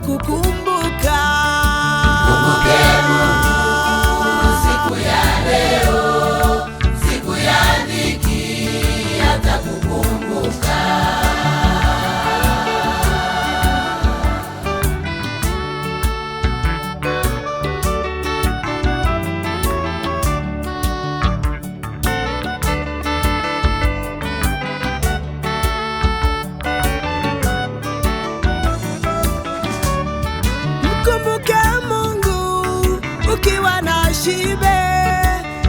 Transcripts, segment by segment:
atakukumbuka. Mkumbuke Mungu siku ya leo, siku ya dhiki atakukumbuka. Mkumbuke Mungu ukiwa na shibe,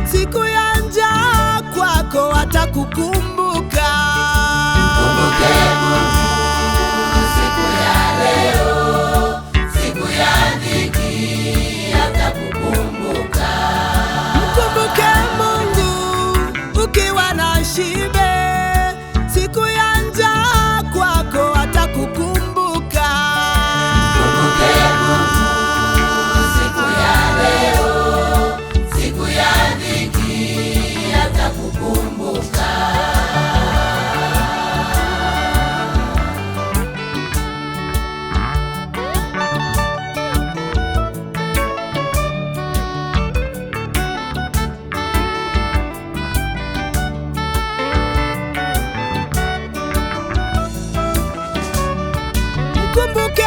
siku ya njaa kwako atakukumbuka. Mkumbuke Mungu siku ya leo, siku ya dhiki atakukumbuka. Mkumbuke Mungu ukiwa na shibe, siku ya njaa kwako atakukumbuka. Mkumbuke Mungu siku ya leo, siku ya dhiki atakukumbuka. Mkumbuke